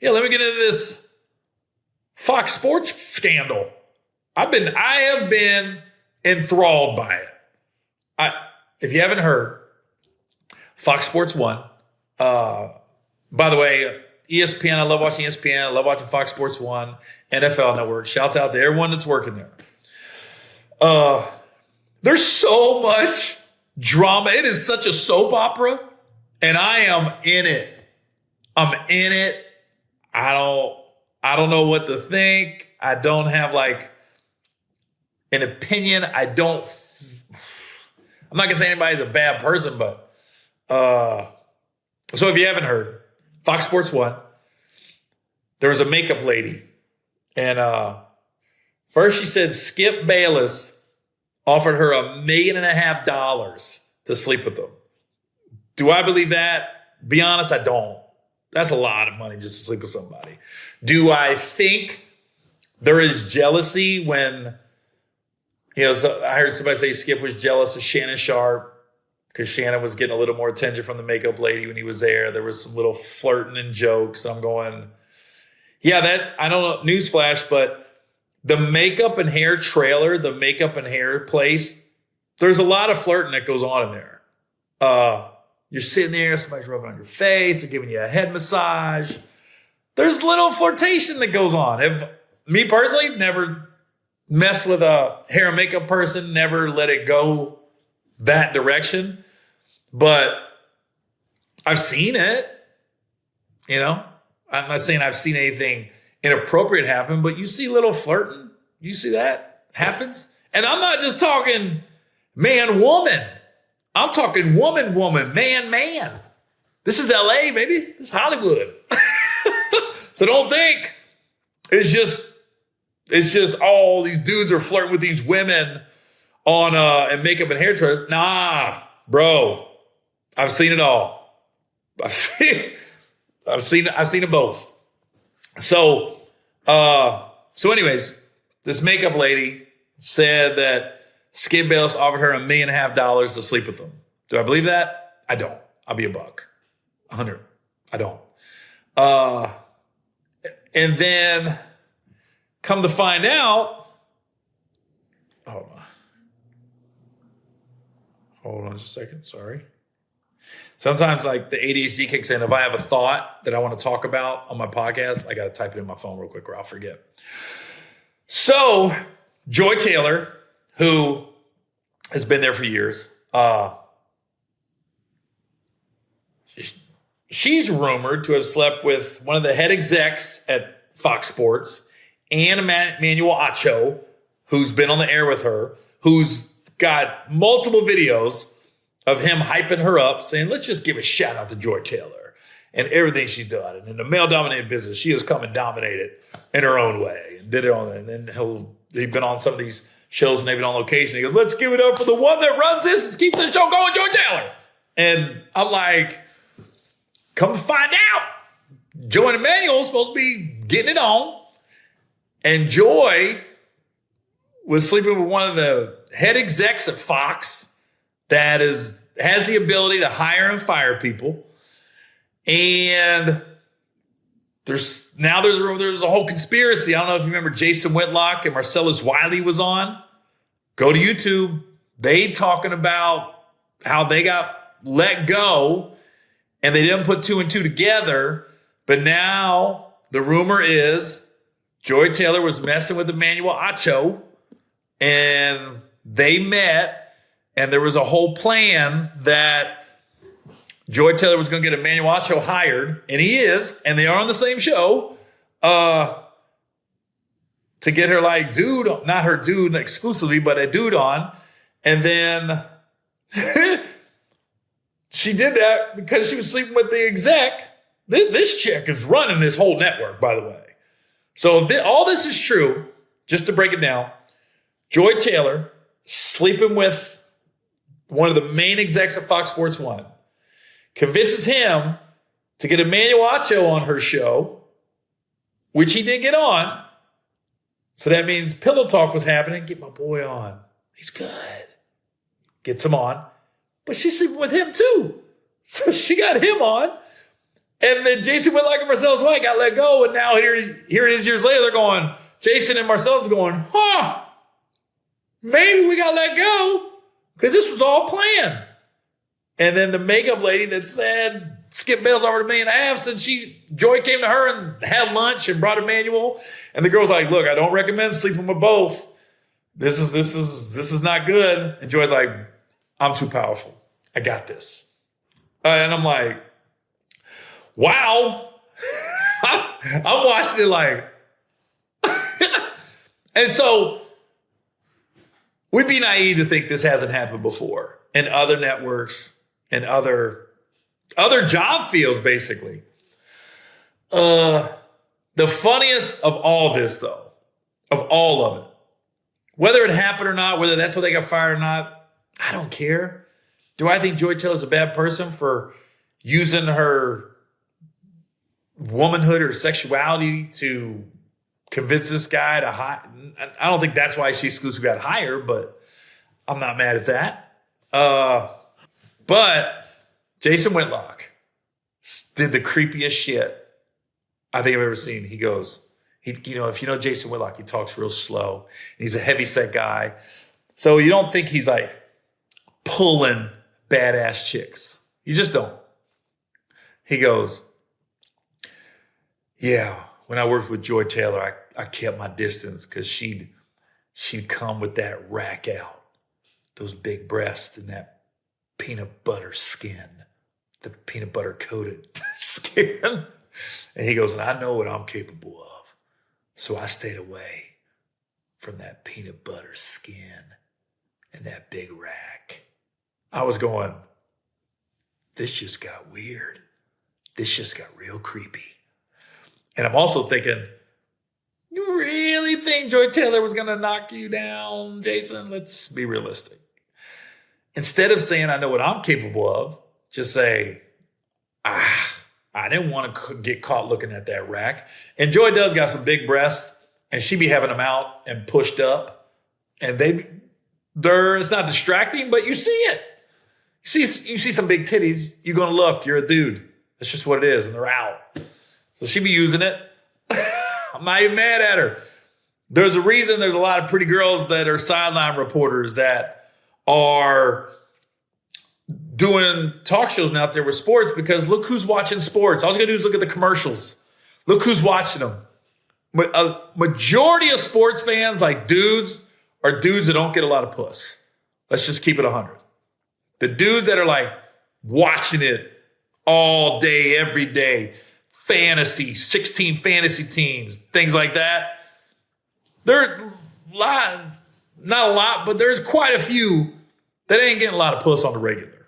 Yeah, let me get into this Fox Sports scandal. I have been enthralled by it. If you haven't heard, Fox Sports 1. By the way, ESPN, I love watching ESPN. I love watching Fox Sports 1, NFL Network. Shouts out to everyone that's working there. There's so much drama. It is such a soap opera, and I am in it. I'm in it. I don't know what to think. I don't have like an opinion. I'm not gonna say anybody's a bad person, but so if you haven't heard, Fox Sports 1, there was a makeup lady, and first she said Skip Bayless offered her $1.5 million to sleep with them. Do I believe that? Be honest, I don't. That's a lot of money just to sleep with somebody. Do I think there is jealousy when, so I heard somebody say Skip was jealous of Shannon Sharp because Shannon was getting a little more attention from the makeup lady when he was there. There was some little flirting and jokes. I'm going, yeah, I don't know, newsflash, but the makeup and hair trailer, the makeup and hair place, there's a lot of flirting that goes on in there. You're sitting there, somebody's rubbing on your face, they're giving you a head massage. There's little flirtation that goes on. Me personally, never messed with a hair and makeup person, never let it go that direction. But I've seen it, I'm not saying I've seen anything inappropriate happen, but you see little flirting. You see that happens. And I'm not just talking man-woman. I'm talking woman-woman, man-man. This is LA, baby. This is Hollywood. So don't think it's just all these dudes are flirting with these women on and makeup and hair trailers. Nah, bro. I've seen it all. I've seen it both. So anyways, this makeup lady said that Skip Bayless offered her $1.5 million to sleep with them. Do I believe that? I don't. I'll be $100. I don't. And then come to find out, hold on just a second. Sorry. Sometimes like the ADHD kicks in. If I have a thought that I want to talk about on my podcast, I got to type it in my phone real quick or I'll forget. So Joy Taylor, who has been there for years, she's rumored to have slept with one of the head execs at Fox Sports and Emmanuel Acho, who's been on the air with her, who's got multiple videos of him hyping her up, saying, let's just give a shout out to Joy Taylor and everything she's done. And in the male-dominated business, she has come and dominated in her own way and did it on. And then he's been on some of these shows and they've been on location. He goes, let's give it up for the one that runs this and keeps the show going, Joy Taylor. And I'm like, come to find out, Joy and Emmanuel are supposed to be getting it on. And Joy was sleeping with one of the head execs at Fox that has the ability to hire and fire people. And there's a whole conspiracy. I don't know if you remember Jason Whitlock and Marcellus Wiley was on. Go to YouTube. They talking about how they got let go and they didn't put 2 and 2 together. But now the rumor is Joy Taylor was messing with Emmanuel Acho and they met. And there was a whole plan that Joy Taylor was going to get Emmanuel Acho hired, and he is, and they are on the same show, to get her like dude, not her dude exclusively, but a dude on. And then she did that because she was sleeping with the exec. This chick is running this whole network, by the way. So if all this is true, just to break it down, Joy Taylor sleeping with one of the main execs at Fox Sports 1, convinces him to get Emmanuel Acho on her show, which he did get on. So that means pillow talk was happening. Get my boy on. He's good. Gets him on. But she's sleeping with him too. So she got him on. And then Jason Whitlock and Marcellus White got let go. And now here it is years later. They're going, Jason and Marcellus are going, maybe we got let go because this was all planned. And then the makeup lady that said Skip Bayless offered $1.5 million said Joy came to her and had lunch and brought a manual. And the girl's like, look, I don't recommend sleeping with both. This is not good. And Joy's like, I'm too powerful. I got this. And I'm like, wow. I'm watching it like, and so we'd be naive to think this hasn't happened before in other networks and other job fields, basically. The funniest of all this, though, of all of it, whether it happened or not, whether that's why they got fired or not, I don't care. Do I think Joy Taylor's a bad person for using her womanhood or sexuality to convince this guy to hire? I don't think that's why she exclusively got hired, but I'm not mad at that. But Jason Whitlock did the creepiest shit I think I've ever seen. He goes, if you know Jason Whitlock, he talks real slow. He's a heavyset guy. So you don't think he's like pulling badass chicks. You just don't. He goes, yeah, when I worked with Joy Taylor, I kept my distance because she'd come with that rack out, those big breasts and that peanut butter skin, the peanut butter coated skin. And he goes, and I know what I'm capable of. So I stayed away from that peanut butter skin and that big rack. I was going, this just got weird. This just got real creepy. And I'm also thinking, you really think Joy Taylor was going to knock you down, Jason? Let's be realistic. Instead of saying, I know what I'm capable of, just say, I didn't want to get caught looking at that rack. And Joy does got some big breasts, and she be having them out and pushed up. And it's not distracting, but you see it. You see some big titties, you're going to look. You're a dude. That's just what it is, and they're out. So she be using it. I'm not even mad at her. There's a reason there's a lot of pretty girls that are sideline reporters that are doing talk shows now out there with sports, because look who's watching sports. All you got to do is look at the commercials. Look who's watching them. A majority of sports fans, like dudes, are dudes that don't get a lot of puss. Let's just keep it 100. The dudes that are like watching it all day, every day, fantasy, 16 fantasy teams, things like that. There are not a lot, but there's quite a few that ain't getting a lot of puss on the regular.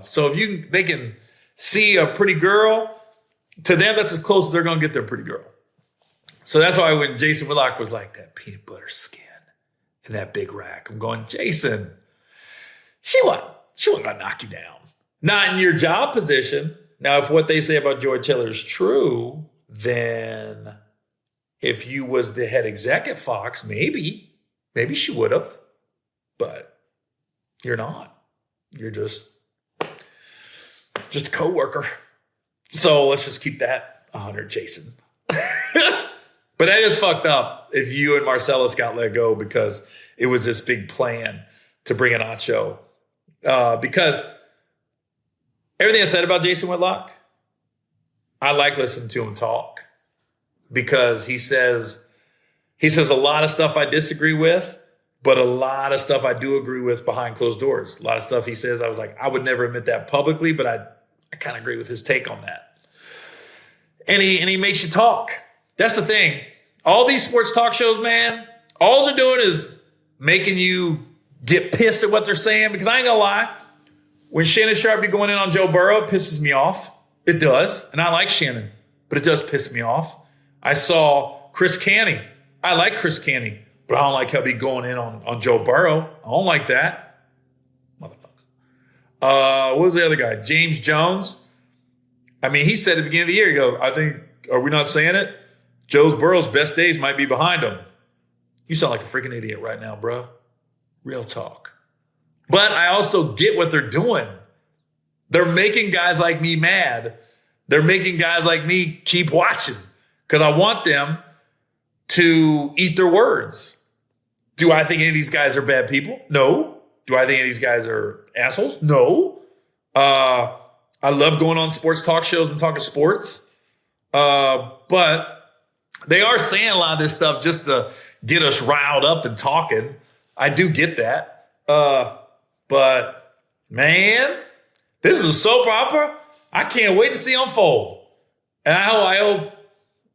So if they can see a pretty girl, to them, that's as close as they're going to get their pretty girl. So that's why when Jason Whitlock was like, that peanut butter skin and that big rack, I'm going, Jason, she wasn't going to knock you down. Not in your job position. Now, if what they say about Joy Taylor is true, then if you was the head exec at Fox, maybe she would have, but you're not. You're just a coworker. So let's just keep that 100, Jason. But that is fucked up if you and Marcellus got let go because it was this big plan to bring in Acho. Because everything I said about Jason Whitlock, I like listening to him talk because he says a lot of stuff I disagree with, but a lot of stuff I do agree with behind closed doors. A lot of stuff he says, I was like, I would never admit that publicly, but I kind of agree with his take on that. And he makes you talk. That's the thing. All these sports talk shows, man, all they're doing is making you get pissed at what they're saying. Because I ain't gonna lie, when Shannon Sharp be going in on Joe Burrow, it pisses me off. It does. And I like Shannon, but it does piss me off. I saw Chris Canty. I like Chris Canty, but I don't like how he going in on Joe Burrow. I don't like that. Motherfucker. What was the other guy? James Jones. I mean, he said at the beginning of the year, he goes, are we not saying it? Joe Burrow's best days might be behind him. You sound like a freaking idiot right now, bro. Real talk. But I also get what they're doing. They're making guys like me mad They're making guys like me keep watching because I want them to eat their words. Do I think any of these guys are bad people? No. Do I think any of these guys are assholes? No. I love going on sports talk shows and talking sports. But they are saying a lot of this stuff just to get us riled up and talking. I do get that. But man, this is a soap opera I can't wait to see unfold. And I hope